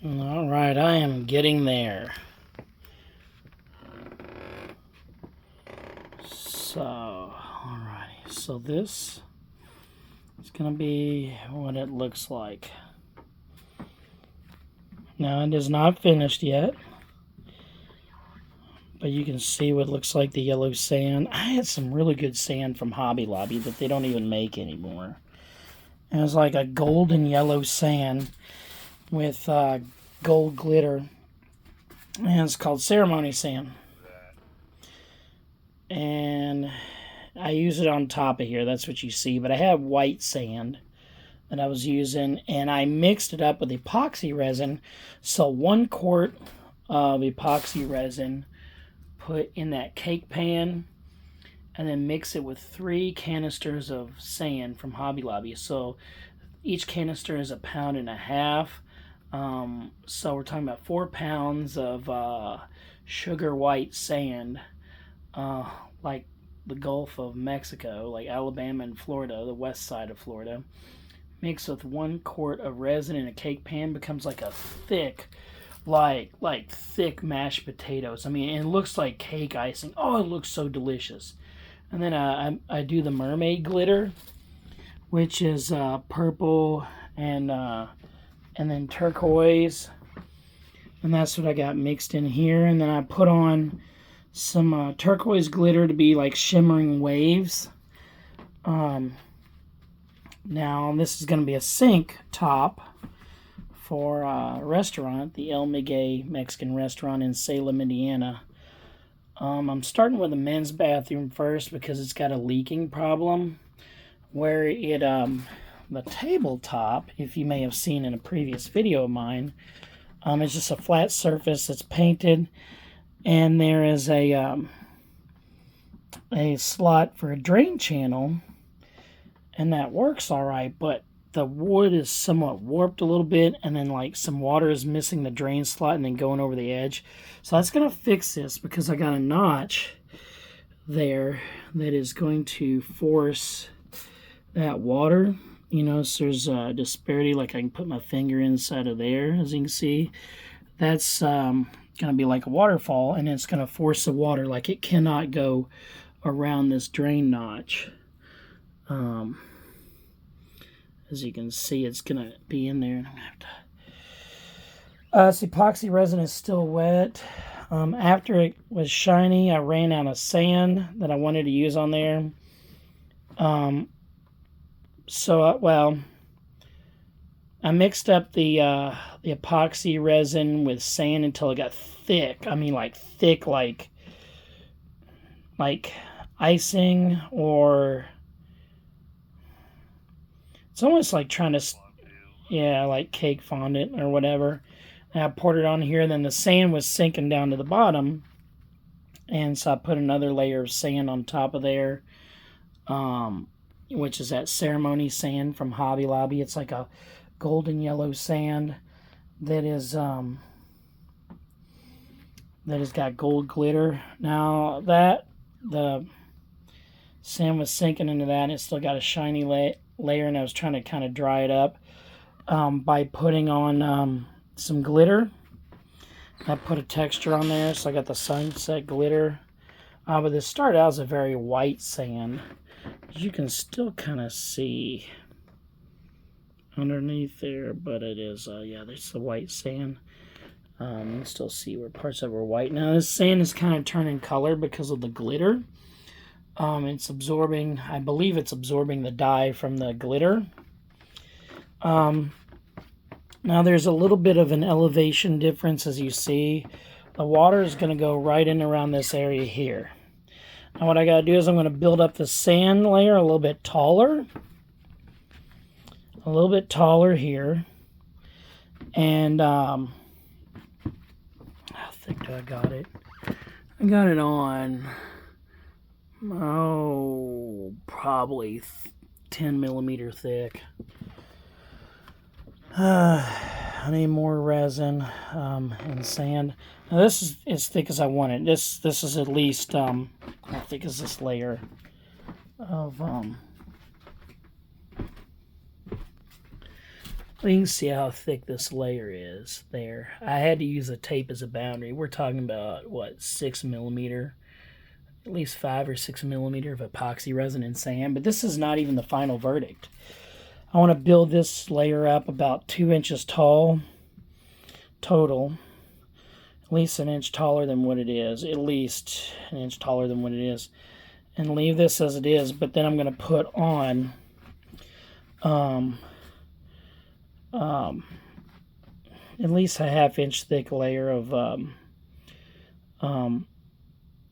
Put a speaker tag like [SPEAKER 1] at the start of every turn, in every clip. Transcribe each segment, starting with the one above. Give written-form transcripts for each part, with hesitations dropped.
[SPEAKER 1] All right, I am getting there. So, alrighty. So this is going to be what it looks like. Now, it is not finished yet, but you can see what looks like the yellow sand. I had some really good sand from Hobby Lobby that they don't even make anymore. And it's like a golden yellow sand with gold glitter, and it's called ceremony sand. And I use it on top of here, that's what you see, but I have white sand that I was using, and I mixed it up with epoxy resin. So 1 quart of epoxy resin put in that cake pan, and then mix it with 3 canisters of sand from Hobby Lobby. So each canister is 1.5 pounds. So we're talking about 4 pounds of sugar white sand, like the Gulf of Mexico, like Alabama and Florida, the west side of Florida. Mixed with 1 quart of resin in a cake pan, becomes like a thick, like thick mashed potatoes. I mean, it looks like cake icing. Oh, it looks so delicious. And then I do the mermaid glitter, which is purple and then turquoise, and that's what I got mixed in here. And then I put on some turquoise glitter to be like shimmering waves. Now this is going to be a sink top for a restaurant, the Maguey Mexican Restaurant in Salem, Indiana. I'm starting with the men's bathroom first because it's got a leaking problem where it the tabletop, if you may have seen in a previous video of mine, is just a flat surface that's painted, and there is a slot for a drain channel, and that works all right, but the wood is somewhat warped a little bit, and then like some water is missing the drain slot and then going over the edge. So that's going to fix this, because I got a notch there that is going to force that water, you know, so there's a disparity. Like I can put my finger inside of there, as you can see. That's going to be like a waterfall, and it's going to force the water. Like it cannot go around this drain notch. As you can see, it's going to be in there. And I'm going to have to... this epoxy resin is still wet. After it was shiny, I ran out of sand that I wanted to use on there. Well, I mixed up the epoxy resin with sand until it got thick. I mean, like thick, like icing, or it's almost like trying to, yeah, like cake fondant or whatever. And I poured it on here, and then the sand was sinking down to the bottom, and so I put another layer of sand on top of there, which is that ceremony sand from Hobby Lobby. It's like a golden yellow sand that has got gold glitter. Now that the sand was sinking into that, and it still got a shiny layer, and I was trying to kind of dry it up by putting on some glitter. I put a texture on there, so I got the sunset glitter. But this started out as a very white sand. You can still kind of see underneath there, but it is, yeah, there's the white sand. You can still see where parts of it are white. Now this sand is kind of turning color because of the glitter. It's absorbing, I believe it's absorbing the dye from the glitter. Now there's a little bit of an elevation difference, as you see. The water is going to go right in around this area here. Now what I got to do is I'm going to build up the sand layer a little bit taller. A little bit taller here. And how thick do I got it? I got it on, probably 10 millimeter thick. I need more resin and sand. Now this is as thick as I want it. This is at least how thick is this layer of You can see how thick this layer is there. I had to use a tape as a boundary. We're talking about, what, 6 millimeter? At least 5 or 6 millimeter of epoxy resin and sand. But this is not even the final verdict. I want to build this layer up about 2 inches tall total. At least an inch taller than what it is. At least an inch taller than what it is. And leave this as it is. But then I'm going to put on at least a 1/2 inch thick layer of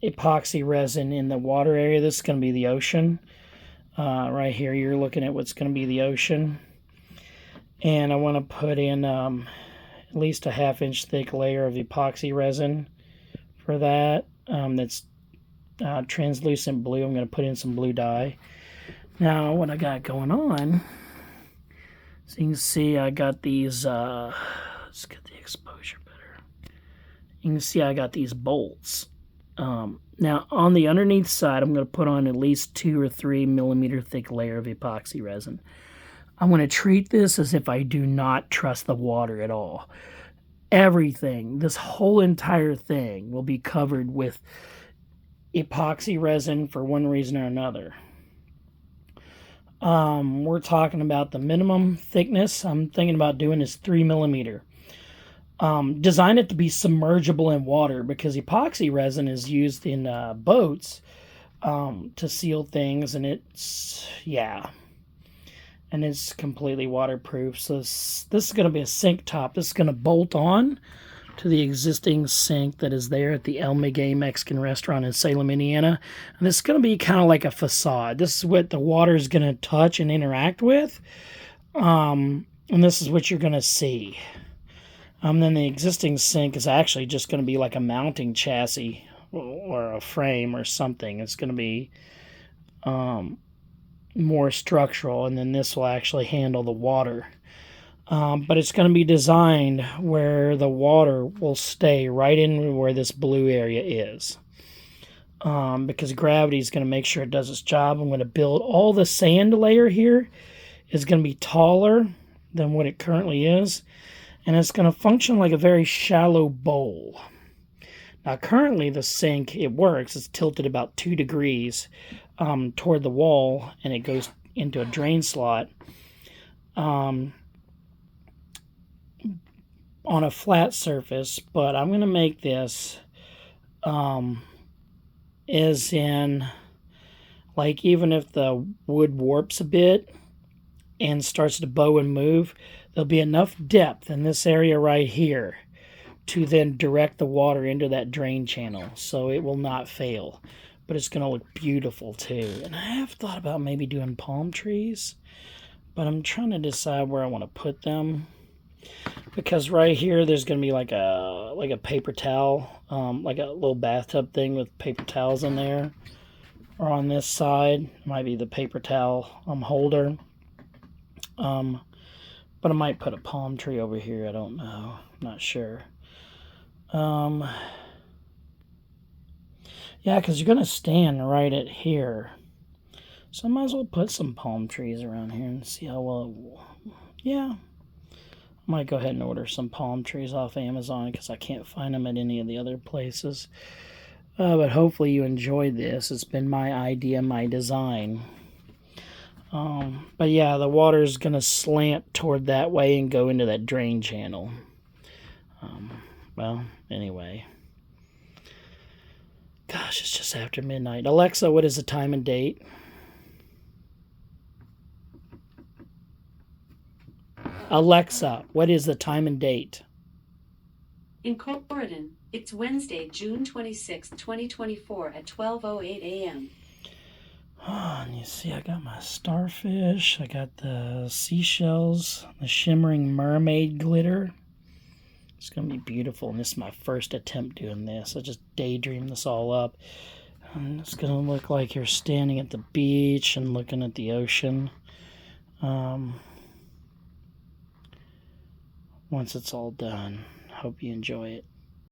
[SPEAKER 1] epoxy resin in the water area. This is going to be the ocean. Right here, you're looking at what's going to be the ocean. And I want to put in at least a 1/2 inch thick layer of epoxy resin for that. That's translucent blue. I'm going to put in some blue dye. Now, what I got going on, so you can see I got these, let's get the exposure better. You can see I got these bolts. Now, on the underneath side, I'm going to put on at least 2 or 3 millimeter thick layer of epoxy resin. I'm going to treat this as if I do not trust the water at all. Everything, this whole entire thing will be covered with epoxy resin for one reason or another. We're talking about the minimum thickness I'm thinking about doing is 3 millimeter. Design it to be submergible in water because epoxy resin is used in boats to seal things, and it's completely waterproof. So this is going to be a sink top. This is going to bolt on to the existing sink that is there at the Maguey Mexican Restaurant in Salem, Indiana. And this is going to be kind of like a facade. This is what the water is going to touch and interact with. And this is what you're going to see. Then the existing sink is actually just going to be like a mounting chassis or a frame or something. It's going to be more structural, and then this will actually handle the water. But it's going to be designed where the water will stay right in where this blue area is. Because gravity is going to make sure it does its job. I'm going to build all the sand layer here is going to be taller than what it currently is. And it's going to function like a very shallow bowl. Now currently the sink, it works. It's tilted about 2 degrees toward the wall, and it goes into a drain slot. On a flat surface, but I'm going to make this as in, like, even if the wood warps a bit and starts to bow and move, there'll be enough depth in this area right here to then direct the water into that drain channel, so it will not fail. But it's going to look beautiful too. And I have thought about maybe doing palm trees, but I'm trying to decide where I want to put them. Because right here there's going to be like a paper towel, like a little bathtub thing with paper towels in there. Or on this side might be the paper towel holder. But I might put a palm tree over here. I don't know. I'm not sure. Yeah, because you're going to stand right at here. So I might as well put some palm trees around here and see how well it will. Yeah. Might go ahead and order some palm trees off Amazon because I can't find them at any of the other places. But hopefully you enjoyed this. It's been my idea, my design. But yeah, the water is going to slant toward that way and go into that drain channel. Well, anyway. Gosh, it's just after midnight. Alexa, what is the time and date? Alexa, what is the time and date?
[SPEAKER 2] In Corridon, it's Wednesday, June 26, 2024 at 12:08 a.m.
[SPEAKER 1] Oh, and you see I got my starfish, I got the seashells, the shimmering mermaid glitter. It's going to be beautiful, and this is my first attempt doing this. I just daydreamed this all up. And it's going to look like you're standing at the beach and looking at the ocean. Once it's all done. Hope you enjoy it.